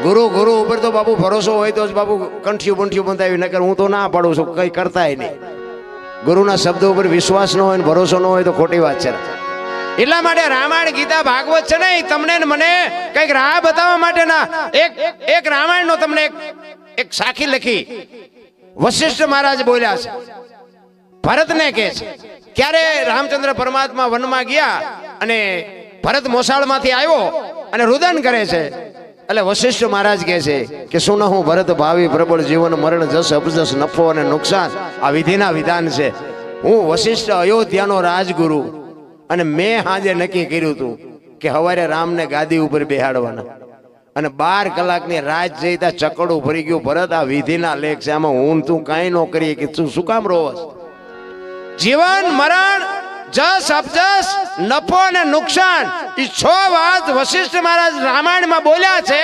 ગુરુ ગુરુ ઉપર તો બાપુ ભરોસો હોય તો જ બાપુ કંઠિયું બંઠિયું બંધાવી, નકર હું તો ના પાડું છું, કઈ કરતાય નહીં. ગુરુના શબ્દો ઉપર વિશ્વાસ ન હોય ને ભરોસો ન હોય તો ખોટી વાત છે. એટલા માટે રામાયણ ગીતા ભાગવત છે ને તમને ને મને કઈક રાહ બતાવવા માટે ના, એક રામાયણ નો તમને એક સાખી લખી વશિષ્ઠ મહારાજ બોલ્યા છે. ભરતને કહે છે, ક્યારે રામચંદ્ર પરમાત્મા વનમાં ગયા અને ભરત મોસાળમાંથી આવ્યો અને રુદન કરે છે, એટલે વશિષ્ઠ મહારાજ કહે છે કે શું હું ભરત ભાવિ પ્રબળ જીવન મરણ જસ અપજસ નફો અને નુકસાન આ વિધિના વિધાન છે. હું વશિષ્ઠ અયોધ્યાનો રાજગુરુ અને મેં હાજે નક્કી કર્યું હતું કે હવારે રામને ગાદી ઉપર બેહાડવાના અને 12 કલાકની રાત જઈતા ચકડું ભરી ગયું. ભરત આ વિધિના લેખ છે, આમાં હું તું કાંઈ ન કરીએ કે તું શું કામ રોવસ? જીવન મરણ જસ અપજસ નફો અને નુકસાન એ 6 વાત વશિષ્ઠ મહારાજ રામાયણમાં બોલ્યા છે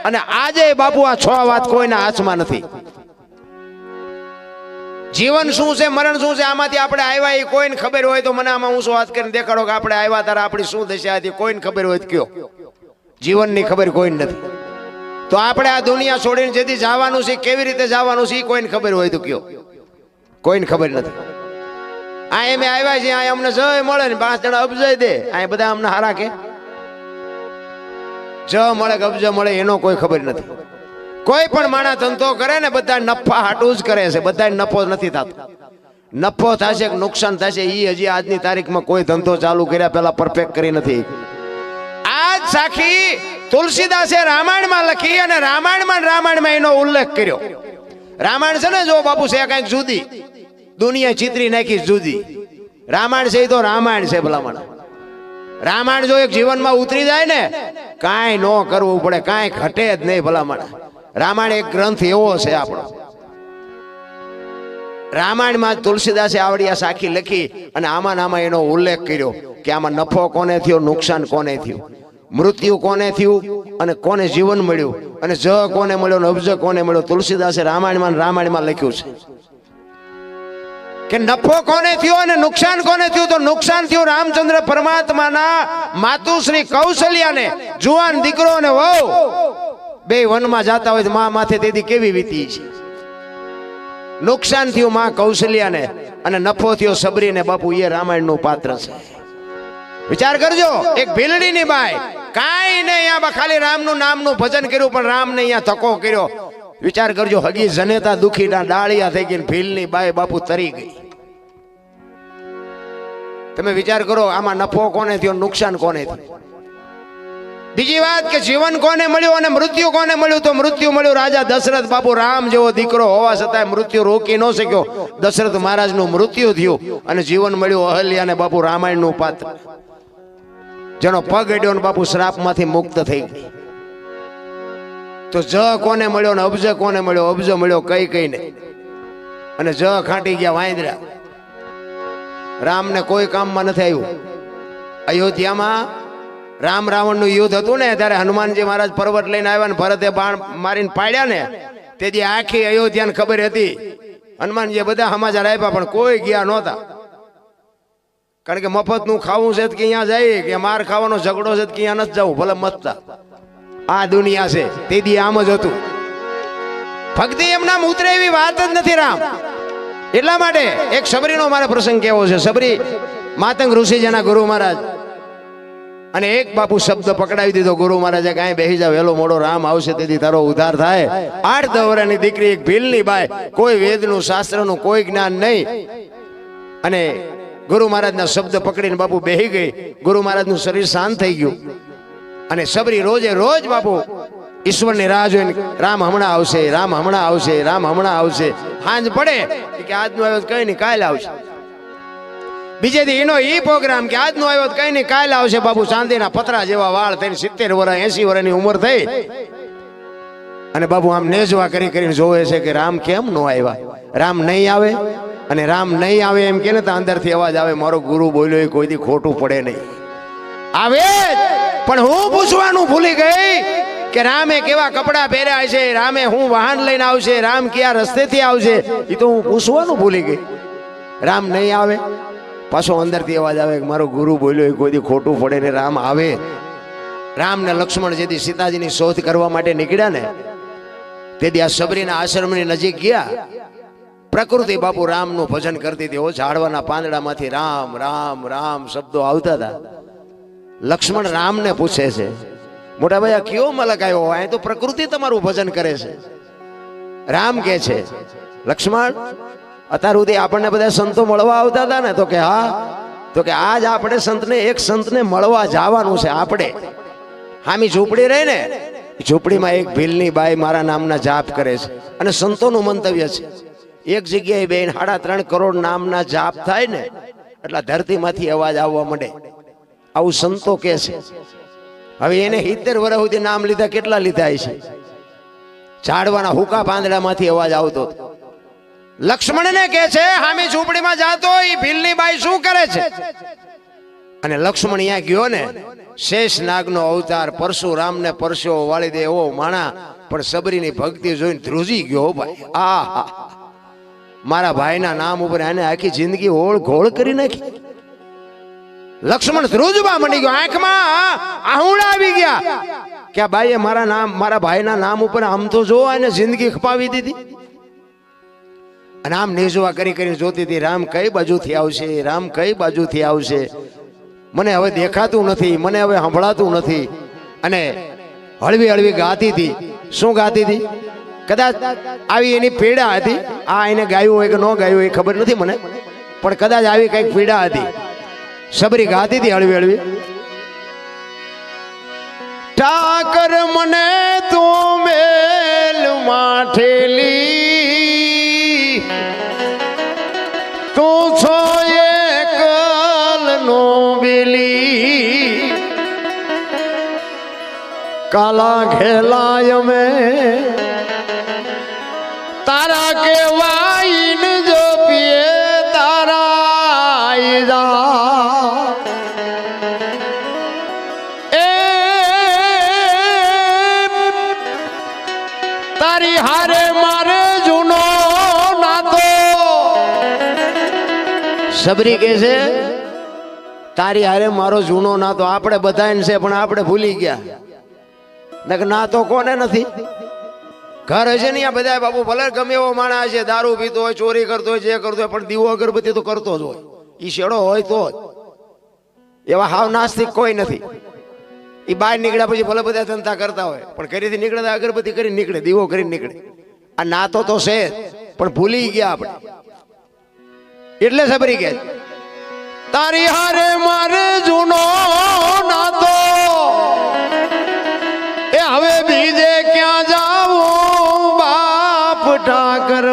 અને આજે બાપુ આ 6 વાત કોઈના હાથમાં નથી. જીવન શું છે, મરણ શું છે, આમાંથી આપણે આવ્યા એ કોઈને ખબર હોય તો મને આમાં હું શું વાત કરીને દેખાડો કે આપણે આવ્યા તારા આપણી શું દશા હતી, કોઈને ખબર હોય તો કયો. જીવનની ખબર કોઈ નથી. તો આપણે આ દુનિયા છોડીને જેથી જવાનું છે, કેવી રીતે જવાનું છે એ કોઈને ખબર હોય તો કયો. કોઈને ખબર નથી. આ એમ આવ્યા છે, આ અમને જય મળે ને 5 જણા અબજય દે, આ બધા અમને હારા કે જ મળે કે અબજ મળે એનો કોઈ ખબર નથી. કોઈ પણ માણસ ધંધો કરે ને બધા નફા હાટું જ કરે છે, બધા નફો નથી થતો. નફો થશે કે નુકસાન થશે એ હજી આજની તારીખમાં કોઈ ધંધો ચાલુ કર્યા પહેલા પરફેક્ટ કરી નથી. આજ સાખી તુલસીદાસે રામાયણમાં લખી અને રામાયણમાં એનો ઉલ્લેખ કર્યો. રામાયણ છે ને જો બાપુ છે કઈક જુદી, દુનિયા ચિત્રી નાખી જુદી. રામાયણ છે એ તો રામાયણ છે ભલામણ. રામાયણ જો એક જીવનમાં ઉતરી જાય ને કાંઈ ન કરવું પડે, કાંઈ ઘટે જ નહીં ભલામણ. રામાયણ એક ગ્રંથ એવો છે આપણો. રામાયણમાં તુલસીદાસે આવડી આ સાખી લખી અને આમાં એનો ઉલ્લેખ કર્યો કે આમાં નફો કોને થયો, નુકસાન કોને થયું, મૃત્યુ કોને થયું અને કોને જીવન મળ્યું અને જ કોને મળ્યો, અબજ કોને મળ્યો. તુલસીદાસે રામાયણમાં લખ્યું છે કે નફો કોને થયો અને નુકસાન કોને થયું. તો નુકસાન થયું રામચંદ્ર પરમાત્માના માતુશ્રી કૌશલ્યાને. જુવાન દીકરો અને વહુ બે વનમાં જતા હોય તો મા માથે તેથી કેવી વીતી છે. નુકસાન થયું માં કૌશલ્યાને અને નફો થયો સબરીને. બાપુ એ રામાયણનું પાત્ર છે. વિચાર કરજો, એક ભીલડીની બાઈ કાંઈ નહીં, અહીંયા ખાલી રામનું નામનું ભજન કર્યું પણ રામને અહીંયા ધક્કો કર્યો. વિચાર કરજો, હગી જનેતા દુખીના ડાળિયા થઈ ગઈ, ભીલની બાઈ બાપુ તરી ગઈ. તમે વિચાર કરો આમાં નફો કોને થયો, નુકસાન કોને થયું. બીજી વાત કે જીવન કોને મળ્યું અને મૃત્યુ કોને મળ્યું. તો મૃત્યુ મળ્યું રાજા દશરથ. બાપુ રામ જેવો દીકરો હોવા છતાં મૃત્યુ રોકી ન શક્યો. દશરથ મહારાજનું મૃત્યુ થયું અને જીવન મળ્યું અહલ્યાને. બાપુ રામાયણનું પાત્ર જેનો પગ અડ્યો ને બાપુ શ્રાપમાંથી મુક્ત થઈ ગઈ. તો જ કોને મળ્યો ને અબજ કોને મળ્યો, અબજ મળ્યો કઈ ને અને જ ખાંટી ગયા વાંદરા. રામને કોઈ કામમાં નથી આવ્યું. અયોધ્યામાં રામ રાવણનું યુદ્ધ હતું ને ત્યારે હનુમાનજી મહારાજ પર્વત લઈને આવ્યા ને ભરતે બાણ મારીને પાડ્યા ને તેથી આખી અયોધ્યાને ખબર હતી. હનુમાનજી બધા સમાચાર આપ્યા પણ કોઈ ગયા નહોતા. કારણ કે મફતનું ખાવું છે કે અહીંયા જાય કે માર ખાવાનો ઝઘડો છે કે અહીંયા નથી જવું, ભલે મતતા. આ દુનિયા છે તેથી આમ જ હતું. ભક્તિ એમના ઉતરે એવી વાત જ નથી રામ. એટલા માટે એક સબરીનો મારે પ્રસંગ કેવો છે. સબરી માતંગ ઋષિજીના ગુરુ મહારાજ અને એક બાપુ શબ્દ પકડાવી દીધો. ગુરુ મહારાજે કાંઈ બેસી જાવ, વેલો મોડો રામ આવશે તેથી તારો ઉદ્ધાર થાય. 8-10 વર્ષની દીકરી, એક ભીલની બાઈ, કોઈ વેદનું શાસ્ત્રનું કોઈ જ્ઞાન નહીં અને ગુરુ મહારાજના શબ્દ પકડીને બાપુ બેહી ગઈ. ગુરુ મહારાજનું શરીર શાંત થઈ ગયું અને સબરી રોજે રોજ બાપુ ઈશ્વરની રાહ જોઈને રામ હમણાં આવશે, રામ હમણાં આવશે, રામ હમણાં આવશે. સાંજ પડે કે આજનું આવ્યો કઈ નહીં કાલે આવશે. બીજે દી એનો ઈ પ્રોગ્રામ કે આજનું આવ્યો કઈ નહીં કાલે આવશે. બાપુ ચાંદીના પતરા જેવા વાળ થઈને 70 વર્ષ 80 વર્ષની ઉંમર થઈ અને બાપુ આમ નેજવા કરીને જોવે છે કે રામ કેમ નો આવ્યા. રામ નહીં આવે અને રામ નહીં આવે એમ કે ને તો અંદરથી અવાજ આવે, મારો ગુરુ બોલ્યો એ કોઈ દી ખોટું પડે નહીં. આવે પણ હું પૂછવાનું ભૂલી ગઈ કે રામે કેવા કપડા પહેર્યા છે, રામે હું વાહન લઈને આવશે, રામ કયા રસ્તેથી આવશે એ તો હું પૂછવાનું ભૂલી ગઈ. રામ નહીં આવે પાછો અંદરથી અવાજ આવે કે મારો ગુરુ બોલ્યો એ કોઈ દી ખોટું પડે ને રામ આવે. રામ ને લક્ષ્મણ જેથી સીતાજીની શોધ કરવા માટે નીકળ્યા ને તેથી આ સબરીના આશ્રમની નજીક ગયા. પ્રકૃતિ બાપુ રામનું ભજન કરતી હતી. ઓ ઝાડવાના પાંદડામાંથી રામ રામ રામ શબ્દો આવતા હતા. લક્ષ્મણ રામને પૂછે છે, મોટા ભાઈ આ કયો મલક આવ્યો? અહીં તો પ્રકૃતિ તમારું ભજન કરે છે. રામ કે છે, લક્ષ્મણ અત્યાર સુધી આપણને બધા સંતો મળવા આવતા હતા ને? તો કે હા. તો કે આજ આપણે એક સંતને મળવા જવાનું છે. આપણે હામી ઝૂંપડી રહી ને, ઝૂંપડીમાં એક ભીલની બાઈ મારા નામના જાપ કરે છે. અને સંતોનું મંતવ્ય છે, એક જગ્યાએ બેન 3.5 કરોડ નામના જાપ થાય ને એટલે ધરતીમાંથી અવાજ આવવા માંડે. આવું સંતો કે છે. હવે એને 70 વર્ષ સુધી નામ લીધા, કેટલા લીધા છે? ઝાડવાના હુકા પાંદડામાંથી અવાજ આવતો. લક્ષ્મણને કે છે હામી ઝૂંપડીમાં જાતો એ ભીલની બાઈ શું કરે છે? અને લક્ષ્મણ અહીંયા ગયો ને, શેષ નાગનો અવતાર પરશુરામને પરસ્યો વાળી દે એવો માણા, પણ સબરીની ભક્તિ જોઈને ધ્રુજી ગયો. ભાઈ આ મારા ભાઈના નામ ઉપર એને આખી જિંદગી ઓળ ઘોળ કરી નાખી. લક્ષ્મણ ધ્રુજવા મંડી ગયો, આંખમાં આહુડા આવી ગયા કે આ બાઈએ મારા ભાઈના નામ ઉપર આમ તો જો એને જિંદગી ખપાવી દીધી. અને આમ નેજવા કરી કરીને જોતી હતી, રામ કઈ બાજુથી આવશે, રામ કઈ બાજુથી આવશે, મને હવે દેખાતું નથી, મને હવે સંભળાતું નથી. અને હળવી હળવી ગાતી હતી. શું ગાતી હતી? કદાચ આવી એની પીડા હતી. આ એને ગાયું હોય કે ન ગાયું હોય ખબર નથી મને, પણ કદાચ આવી કઈક પીડા હતી. સબરી ગાતી હતી હળવી હળવી, ઠાકર મને તો મેલ માઠેલી, તું છો એકલ નો બેલી, કાલા ઘેલાય મેં તારા કેવાઈન જો પીએ તારા એ તારી હારે મારે જૂનો નાતો. સબરી કે છે તારી હારે મારો જૂનો નાતો આપણે બધાને છે, પણ આપણે ભૂલી ગયા. નાતો કોને નથી? ઘર હશે ને બધા બાપુ, ભલે ગમે એવો માણસ છે, દારૂ પીતો હોય, ચોરી કરતો હોય, જે કરતો હોય, પણ દીવો અગરબત્તી તો કરતો જ હોય. ઈ શેડો હોય તો જ. એવા હાવ નાસ્તિક કોઈ નથી. એ બહાર નીકળ્યા પછી ભલે બધા ધંધા કરતા હોય, પણ ઘરેથી નીકળે અગરબત્તી કરીને નીકળે, દીવો કરીને નીકળે. આ નાતો તો છે પણ ભૂલી ગયા આપણે. એટલે સબરી કે તારી હારે મારે જૂનો નાતો, એ હવે બીજે ક્યાં જાવું બાપ? ઠાકર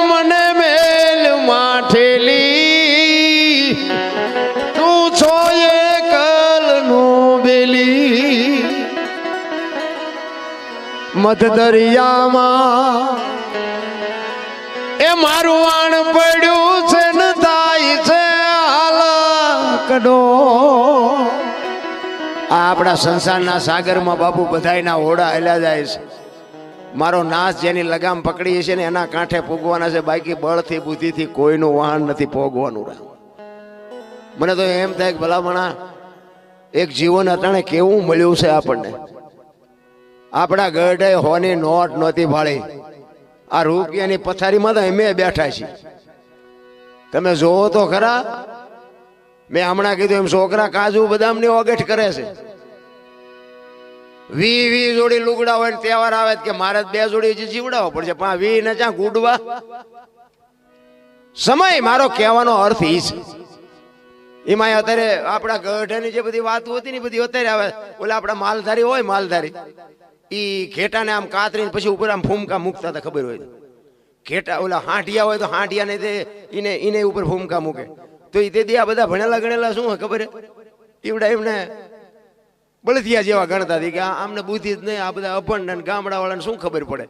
મને મેલ માઠેલી, તું છો એકલ નો બેલી, મધ દરિયામાં એ મારું વાણ પડ્યું છે ને થાય છે હાલકડો. આપણા સંસારના સાગરમાં બાપુ બધાયના હોડા હેલા જાય છે. મારો નાશ જેની લગામ પકડી છે ને એના કાંઠે પૂગવાના છે, બાકી બળથી બુદ્ધિથી કોઈનું વાહન નથી પોગવાનું. મને તો એમ થાય કે ભલામણા એક જીવન અટાણે કેવું મળ્યું છે આપણને. આપણા ગઢે હોની નોટ નહોતી ભાળી, આ રૂપિયાની પથારીમાં તો અમે બેઠા છીએ. તમે જોવો તો ખરા. મેં હમણાં કીધું એમ છોકરા કાજુ બદામની ઓગઠ કરે છે. 20 જોડી લુગડા હોય ને તહેવાર આવે કે મારે 2 જોડી જીવડાવો પડશે, 20 ને ક્યાં ગુડવા. સમય મારો કહેવાનો અર્થ ઈ છે. એમાં અત્યારે આપણા ગઢની જે બધી વાતો હતી ને બધી અત્યારે આવે. ઓલા આપણા માલધારી હોય, માલધારી ઈ ઘેટાને આમ કાતરીને પછી ઉપર આમ ફૂમકા મૂકતા હતા, ખબર હોય? ઘેટા ઓલા હાંઠિયા હોય તો હાંઠિયાને એને ઉપર ફૂમકા મૂકે. તો એ તે આ બધા ભણેલા ગણેલા શું ખબર એવડા એમને બળદિયા જેવા ગણતા હતી કે આમને બુદ્ધિ જ નહીં. આ બધા અભણ ગામડા વાળાને શું ખબર પડે?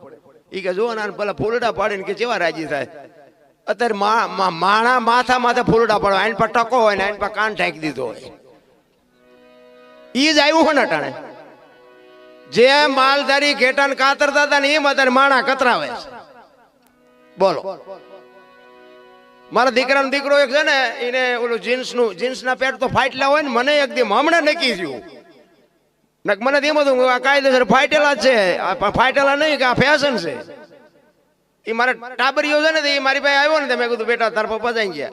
એ કે જો ને પેલા ફૂલડા પાડીને કે કેવા રાજી થાય. અત્યારે માણા માથા ફૂલડા પાડવા, આઈન પર ટકો હોય ને આઈન પર કાન ઢાંકી દીધો હોય. ઈ જ આવ્યું હોય ને અટાણે. જે માલધારી ઘેટાને કાતરતા હતા ને એમ અત્યારે માણા કતરાવે. બોલો મારા દીકરાનો દીકરો એક છે ને એને ઓલું જીન્સના પેન્ટ તો ફાટેલા હોય ને મને એકદમ હમણાં નક્કી થયું મને એમ હતું આ કાયદેસર ફાટેલા જ છે, ફાટેલા નહીં કે આ ફેશન છે. એ મારા ટાબરીઓ છે ને એ મારી પાસે આવ્યો ને મેં કીધું બેટા તાર પપ્પા જઈ ગયા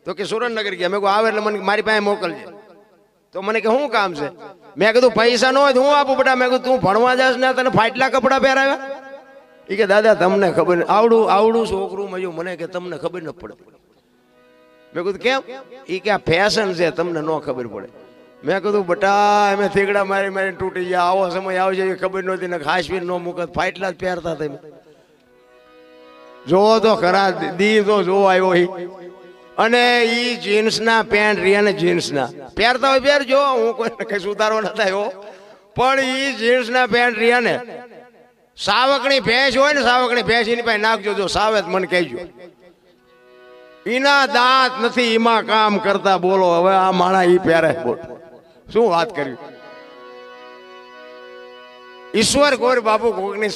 તો કે સુરેન્દ્રનગર ગયા. મેં કહું આવે એટલે મને મારી પાસે મોકલજે. તો મને કે શું કામ છે? મેં કીધું પૈસા ન હોય તો હું આપું બેટા. મેં કીધું તું ભણવા જાસ ને તને ફાટલા કપડા પહેરાવ્યા? એ કે દાદા તમને ખબર આવડું છોકરું મળ્યું મને કે તમને ખબર ન પડતી. મેં કીધું કેમ? એ કે આ ફેશન છે તમને ન ખબર પડે. મેં કીધું બટા અમે થીગડા મારી મારીને તૂટી ગયા, આવો સમય આવશે એ ખબર નહોતી ને ખાસવીર ન મૂકત ફાટલા જ પહેરતા તમે. જોવો તો ખરા દી તો જોવો આવ્યો. અને ઈ જીન્સના પેન્ટ રહ્યા ને જીન્સના પહેરતા હોય પહેરજો, હું કોઈને કઈ સુધારો ન થાય પણ ઈ જીન્સના પેન્ટ રહ્યા ને સાવકણી ભેંસ હોય ને સાવકણી ભેંસ એની પાસે નાખજો, જો સાવે મને કહેજો. એના દાંત નથી એમાં કામ કરતા. બોલો હવે આ માણા ઈ પહેરે બોલ શું વાત કરી. ઈશ્વર ગોર બાપુ કોકની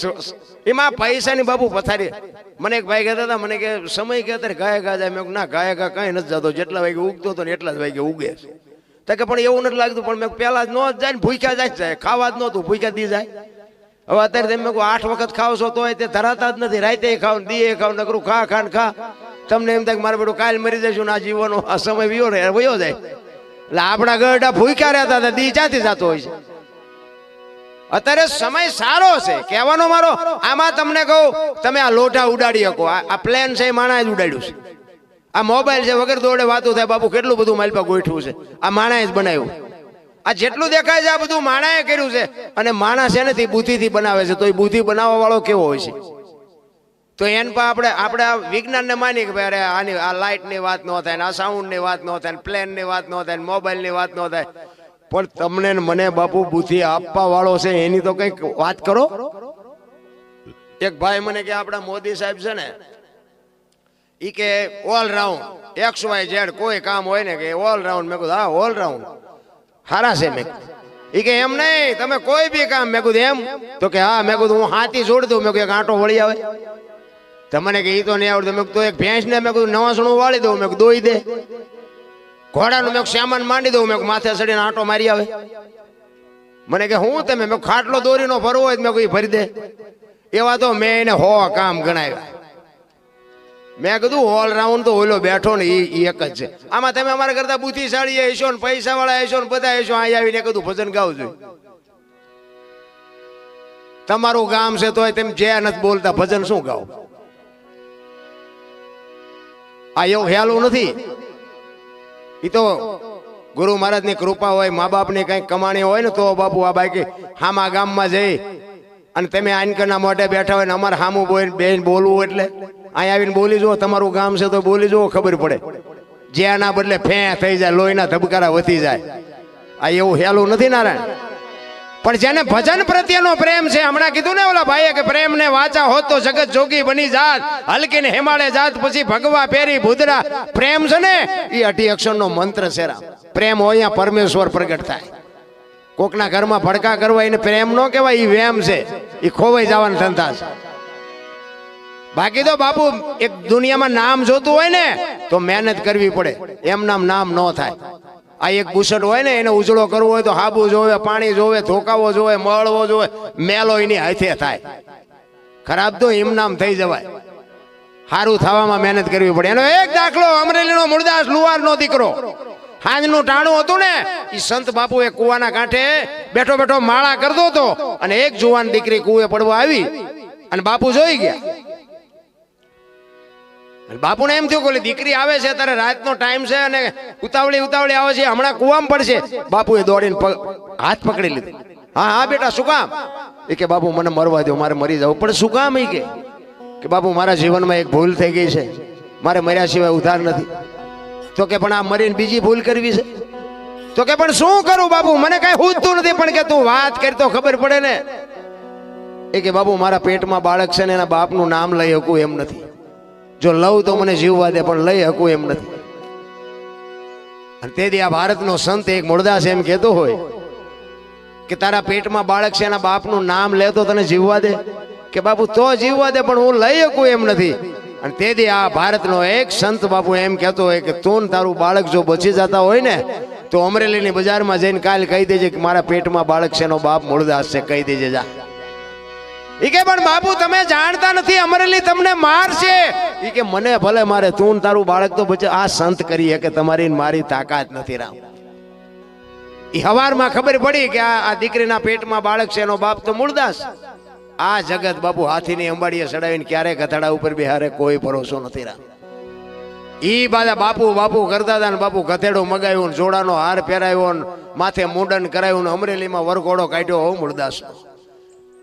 એમાં પૈસાની બાપુ પથારી. મને એક ભાઈ કહેતા હતા મને કે સમય કે અત્યારે ગાય ગા જાય. મેં ના ગાય ગા કઈ નથી જતો, જેટલા વાગે ઉગતો હતો ને એટલા જ વાગે ઉગે તો કે પણ એવું નથી લાગતું. પણ મેં પેલા જ ન જાય ને ભૂખ્યા જાય ખાવા જ નહોતું ભૂખ્યા દી જાય. હવે અત્યારે તમે 8 વખત ખાવ છો તો તે ધરાતા જ નથી. રાતે ખાવ દીએ ખાવ નકરું ખા ખાન ખા. તમને એમ થાય કે મારે બેટું કાલ મરી જશું ને આ જીવવાનો આ સમય વયો જાય. એટલે આપણા ગરડા ભૂખ્યા રહેતા હતા દી ચાથી જતો હોય છે. અત્યારે સમય સારો છે કહેવાનો મારો. આમાં તમને કહું તમે આ લોઢા ઉડાડી શકો. આ પ્લેન છે એ માણસે જ ઉડાડ્યું છે. આ મોબાઈલ છે વગર દોડે વાતો થાય. બાપુ કેટલું બધું મારી પાસે ગોઠવું છે આ માણસે જ બનાવ્યું. આ જેટલું દેખાય છે આ બધું માણસે કર્યું છે. અને માણસ છે ને તે બુદ્ધિથી બનાવે છે. તો એ બુદ્ધિ બનાવવા વાળો કેવો હોય છે? તો એન પર આપણે આ વિજ્ઞાનને માની કે ભાઈ આની આ લાઇટની વાત ન થાય ને આ સાઉન્ડની વાત ન થાય ને પ્લેનની વાત ન થાય ને મોબાઈલની વાત ન થાય. પણ તમને મને બાપુ બુદ્ધિ આપવા વાળો છે એની તો કઈક વાત કરો. એક ભાઈ મને કે આપણા મોદી સાહેબ છે ને ઈ કે ઓલરાઉન્ડ XYZ કોઈ કામ હોય ને કે ઓલરાઉન્ડ. મેં કીધું હા ઓલરાઉન્ડ હારા છે. મેં ઈ કે એમ નહીં તમે કોઈ બી કામ. મેં કીધું એમ? તો કે હા. મેં કીધું હું હાથી છોડી દઉં. મેં કીધું એક આંટો વળી આવે તમને કે ઈ તો નહીં આવડતું. મેં કીધું એક ભેંસ ને મેં કીધું નવાસણું વાળી દઉં. મેં કીધું દોઈ દે. ઘોડાનું મેં સામાન માંડી દઉં. મેં માથે ચડીને આંટો મારી આવે. મને કે હું તમે મેં ખાટલો દોરીનો ભરવો હોય મેં કોઈ ભરી દે. એવા તો મેં એને 100 કામ ગણાવ્યા. મેં કીધું ઓલરાઉન્ડ તો ઓલો બેઠો ને એ એક જ છે. આમાં તમે અમારા કરતા બુદ્ધિશાળી હશો ને પૈસા વાળા હશો ને બધા હશો. અહીં આવીને કીધું ભજન ગાવું જોઈએ. તમારું ગામ છે તોય તમે જે નથી બોલતા ભજન શું ગાઓ? આ એવું હેલું નથી. એ તો ગુરુ મહારાજ ની કૃપા હોય મા બાપ ની કઈ કમાણી હોય ને તો બાપુ આ બાકી હામા ગામમાં જઈ અને તમે આનકરના મોઢે બેઠા હોય ને અમારે હામું બેન બોલવું એટલે અહીં આવીને બોલી જુઓ. તમારું ગામ છે તો બોલી જુઓ ખબર પડે. જ્યાંના બદલે ફે થઈ જાય લોહીના ધબકારા વધી જાય. આ એવું હેલું નથી નારાયણ. પણ જેને ભજન પ્રત્યેનો પ્રેમ છે હમણાં કીધું ને ઓલા ભાઈએ કે પ્રેમ ને વાચા હોત તો જગત જોગી બની જાત હલકી ને હિમાલય જાત પછી ભગવા પેરી ભૂદરા. પ્રેમ છે ને એ 18 અક્ષરનો મંત્ર છે. પ્રેમ હોય અહીંયા પરમેશ્વર પ્રગટ થાય. કોકના ઘરમાં ભડકા કરવા એને પ્રેમ ન કહેવાય. એ વેમ છે. એ ખોવાઈ જવાના ધંધા છે. બાકી તો બાપુ એક દુનિયામાં નામ જોતું હોય ને તો મહેનત કરવી પડે. એમ નામ ન થાય. આ એક બુશટ હોય ને એને ઉજળો કરવો હોય તો હાબુ જોવે પાણી જોવે ધોકાવો જોવે મળવો જોવે મેલો એની હાથે થાય. ખરાબ તો એમ નામ થઈ જવાય. સારું થવામાં મહેનત કરવી પડે. એનો એક દાખલો અમરેલીનો મૂળદાસ લુહારનો દીકરો હાંજનું ટાણું હતું ને એ સંત બાપુ એ કુવાના કાંઠે બેઠો બેઠો માળા કરતો હતો અને એક જુવાન દીકરી કુએ પડવા આવી અને બાપુ જોઈ ગયા. બાપુને એમ થયું કે દીકરી આવે છે ત્યારે રાતનો ટાઈમ છે અને ઉતાવળી આવે છે હમણાં કુવામાં પડશે. બાપુએ દોડીને હાથ પકડી લીધો. હા બેટા શું કામ? એ કે બાપુ મને મરવા દો મારે મરી જવું. પણ શું કામ? એ કે બાપુ મારા જીવનમાં એક ભૂલ થઈ ગઈ છે મારે મર્યા સિવાય ઉધાર નથી. તો કે પણ આ મરીને બીજી ભૂલ કરવી છે. તો કે પણ શું કરું બાપુ મને કઈ સૂઝતું નથી. પણ કે તું વાત કરી તો ખબર પડે ને. એ કે બાપુ મારા પેટમાં બાળક છે ને એના બાપનું નામ લઈ શકું એમ નથી. જો લઉં તો મને જીવવા દે પણ લઈ શકું એમ નથી. અને તેથી આ ભારતનો સંત એક મૂળદાસ એમ કહેતો હોય કે તારા પેટમાં બાળક છે એના બાપનું નામ લે તો તને જીવવા દે. કે બાપુ તો જીવવા દે પણ હું લઈ શકું એમ નથી. અને તેથી આ ભારતનો એક સંત બાપુ એમ કહેતો હોય કે તું ને તારું બાળક જો બચી જતા હોય ને તો અમરેલીની બજારમાં જઈને કાલ કહી દેજે કે મારા પેટમાં બાળક છે, એનો બાપ મૂળદાસ છે, કહી દેજે જા. ઈ કે પણ બાપુ તમે જાણતા નથી, અમરેલી તમને મારશે. ઈ કે મને ભલે મારે, તું ને તારું બાળક તો બચે. આ સંત કરી કે તમારી મારી તાકાત નથી. રામ ઈ હવારમાં ખબર પડી કે આ દીકરીના પેટમાં બાળક છે, એનો બાપ તો મૂળદાસ. આ જગત બાપુ હાથીની અંબાડીએ ચડાવીને ક્યારે કથાડા ઉપર બિહારે કોઈ ભરોસો નથી. રામ ઈ બાદા બાપુ બાપુ કરતા હતા ને બાપુ ગધેડો મગાવ્યું, જોડાનો હાર પહેરાવ્યો, માથે મુંડન કરાવ્યું, અમરેલીમાં વરઘોડો કાઢ્યો હો મૂળદાસ.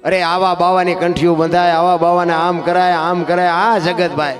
અરે આવા બાવાની કંઠીઓ બંધાય, આવા બાવાને આમ કરાય આમ કરાય. આ જગત ભાઈ